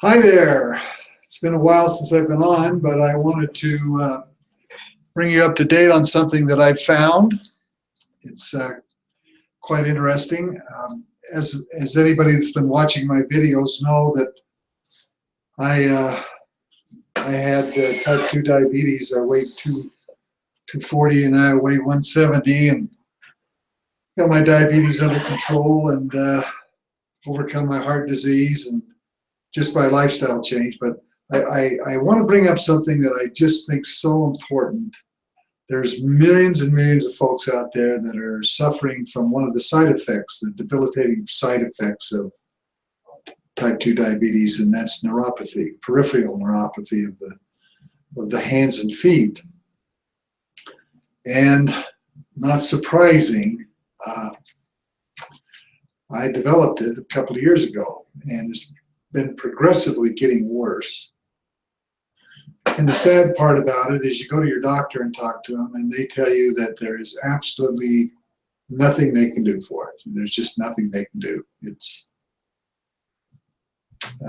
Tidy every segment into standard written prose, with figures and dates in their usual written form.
Hi there. It's been a while since I've been on, but I wanted to bring you up to date on something that I found. It's quite interesting. As anybody that's been watching my videos know that I had type 2 diabetes. I weighed 240 and I weigh 170, and got my diabetes under control and overcome my heart disease and just by lifestyle change. But I want to bring up something that I just think is so important. There's millions and millions of folks out there that are suffering from one of the side effects, the debilitating side effects of type 2 diabetes, and that's neuropathy, peripheral neuropathy of the hands and feet. And not surprising, I developed it a couple of years ago, and it's been progressively getting worse. And the sad part about it is you go to your doctor and talk to them, and they tell you that there is absolutely nothing they can do for it. There's just nothing they can do. It's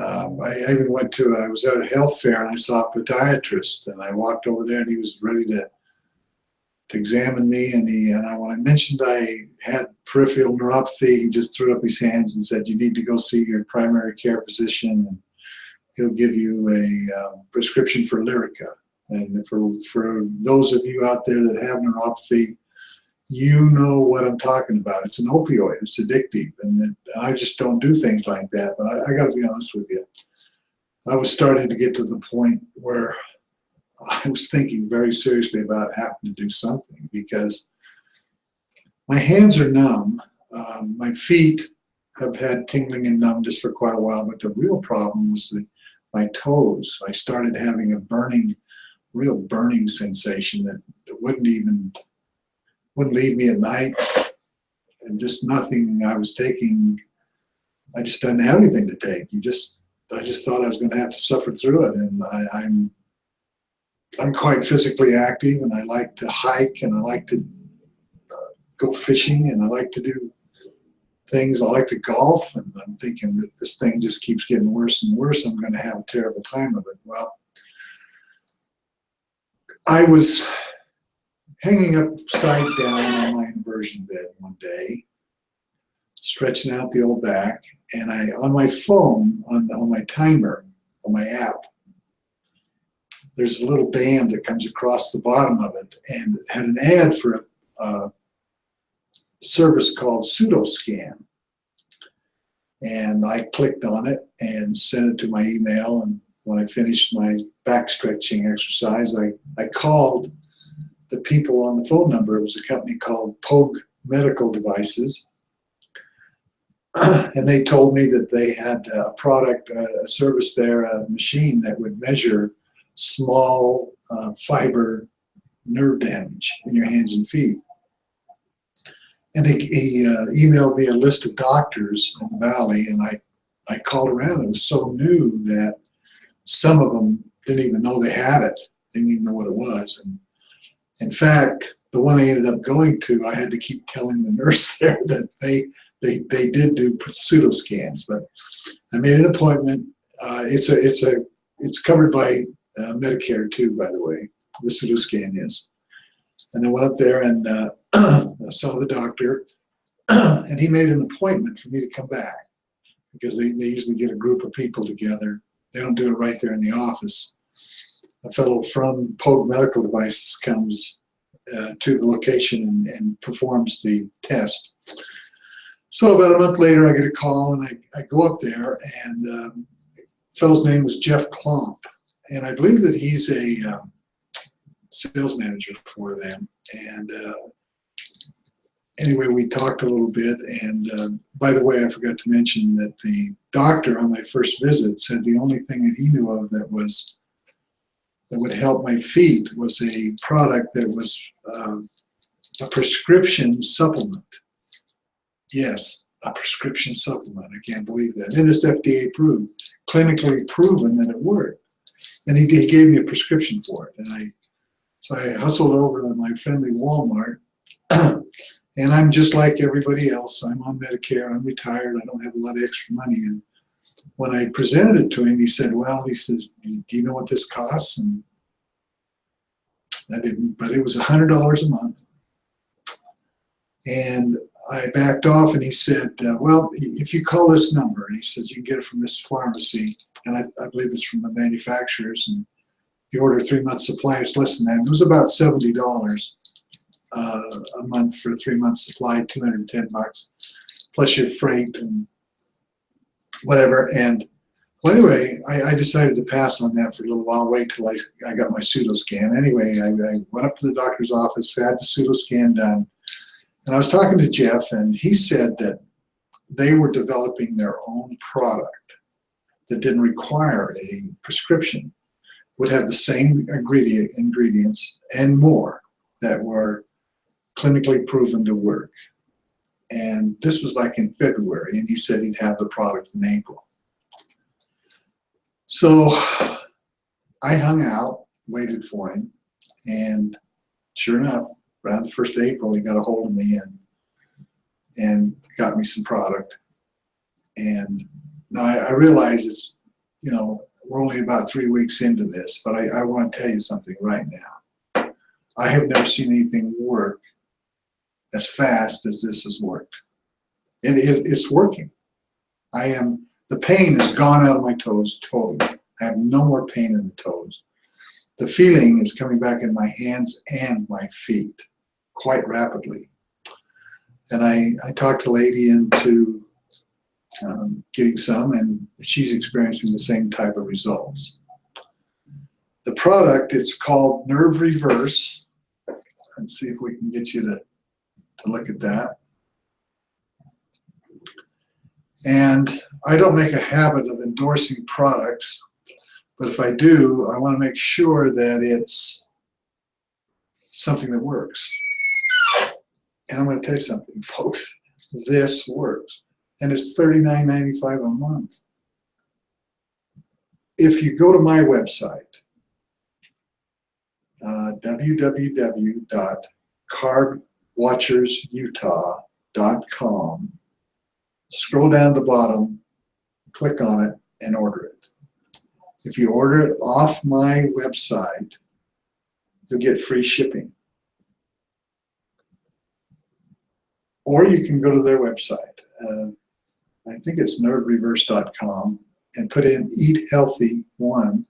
I even I was at a health fair and I saw a podiatrist, and I walked over there and he was ready to examine me, and when I mentioned I had peripheral neuropathy, he just threw up his hands and said, "You need to go see your primary care physician, and he'll give you a prescription for Lyrica." And for those of you out there that have neuropathy, you know what I'm talking about. It's an opioid. It's addictive, and I just don't do things like that. But I got to be honest with you, I was starting to get to the point where I was thinking very seriously about having to do something, because my hands are numb. My feet have had tingling and numbness for quite a while, but the real problem was my toes. I started having a real burning sensation that wouldn't leave me at night, and just nothing I was taking. I just didn't have anything to take. I just thought I was going to have to suffer through it, and I'm quite physically active, and I like to hike, and I like to go fishing, and I like to do things. I like to golf, and I'm thinking that this thing just keeps getting worse and worse. I'm going to have a terrible time of it. Well, I was hanging upside down on my inversion bed one day, stretching out the old back, and on my phone, on my timer, on my app, there's a little band that comes across the bottom of it, and it had an ad for a service called PseudoScam. And I clicked on it and sent it to my email, and when I finished my back stretching exercise, I called the people on the phone number. It was a company called Pogue Medical Devices, and they told me that they had a product, a service there, a machine that would measure small fiber nerve damage in your hands and feet. And he emailed me a list of doctors in the valley, and I called around. It was so new that some of them didn't even know they had it. They didn't even know what it was. And in fact, the one I ended up going to, I had to keep telling the nurse there that they did do PseudoScams. But I made an appointment. It's covered by Medicare too, by the way. The PseudoScam is. And I went up there and I saw the doctor, and he made an appointment for me to come back, because they usually get a group of people together. They don't do it right there in the office. A fellow from Pogue Medical Devices comes to the location and performs the test. So about a month later, I get a call, and I go up there, and the fellow's name was Jeff Klump, and I believe that he's a sales manager for them. And anyway, we talked a little bit, and by the way, I forgot to mention that the doctor on my first visit said the only thing that he knew of that would help my feet was a product that was a prescription supplement. Yes, a prescription supplement. I can't believe that. And it's FDA approved, clinically proven that it worked. And he gave me a prescription for it. And so I hustled over to my friendly Walmart, and I'm just like everybody else. I'm on Medicare. I'm retired. I don't have a lot of extra money. And when I presented it to him, he said, well, he says, do you know what this costs? And I didn't, but it was $100 a month. And I backed off, and he said, well, if you call this number, and he says, you can get it from this pharmacy, and I believe it's from the manufacturers, and if you order a 3-month supply, it's less than that. It was about $70 a month for a 3-month supply, 210 bucks, plus your freight and whatever. And well, anyway, I decided to pass on that for a little while, wait till I got my PseudoScam. Anyway, I went up to the doctor's office, had the PseudoScam done, and I was talking to Jeff, and he said that they were developing their own product that didn't require a prescription, would have the same ingredients and more that were clinically proven to work. And this was like in February, and he said he'd have the product in April. So I hung out, waited for him, and sure enough, around the 1st of April, he got a hold of me and got me some product. And now I realize it's, you know, we're only about 3 weeks into this, but I want to tell you something right now. I have never seen anything work as fast as this has worked. And it's working. The pain has gone out of my toes totally. I have no more pain in the toes. The feeling is coming back in my hands and my feet quite rapidly. And I talked a lady into getting some, and she's experiencing the same type of results. The product, it's called Nerve Reverse. Let's see if we can get you to look at that. And I don't make a habit of endorsing products, but if I do, I want to make sure that it's something that works. And I'm going to tell you something, folks, this works. And it's $39.95 a month. If you go to my website, www.carbwatchersutah.com, scroll down to the bottom, click on it, and order it. If you order it off my website, you'll get free shipping. Or you can go to their website. I think it's nervereverse.com, and put in Eat Healthy 1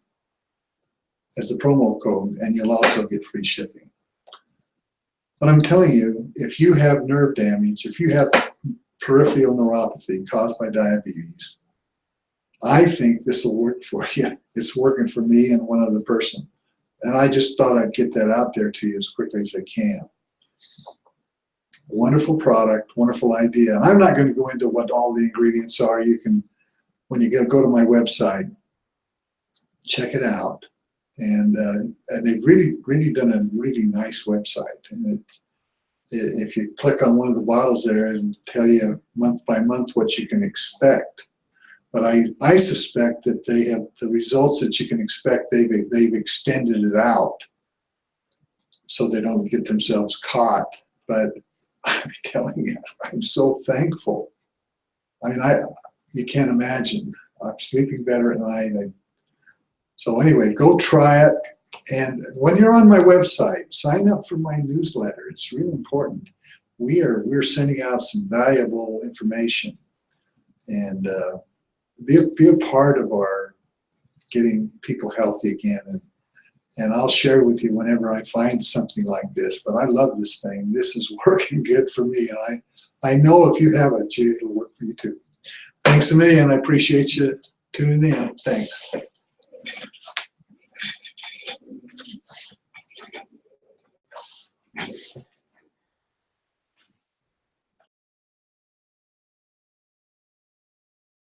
as the promo code, and you'll also get free shipping. But I'm telling you, if you have nerve damage, if you have peripheral neuropathy caused by diabetes, I think this will work for you. It's working for me and one other person. And I just thought I'd get that out there to you as quickly as I can. Wonderful product, wonderful idea. And I'm not going to go into what all the ingredients are. You can, when you go to my website, check it out. And they've really done a really nice website. And if you click on one of the bottles there, it'll tell you month by month what you can expect. But I suspect that they have the results that you can expect. They've extended it out so they don't get themselves caught. But I'm telling you, I'm so thankful. I mean, you can't imagine. I'm sleeping better at night. So anyway, go try it. And when you're on my website, sign up for my newsletter. It's really important. We're sending out some valuable information, and be a part of our getting people healthy again. And I'll share with you whenever I find something like this. But I love this thing. This is working good for me. And I know if you have it, it'll work for you too. Thanks a million. I appreciate you tuning in. Thanks.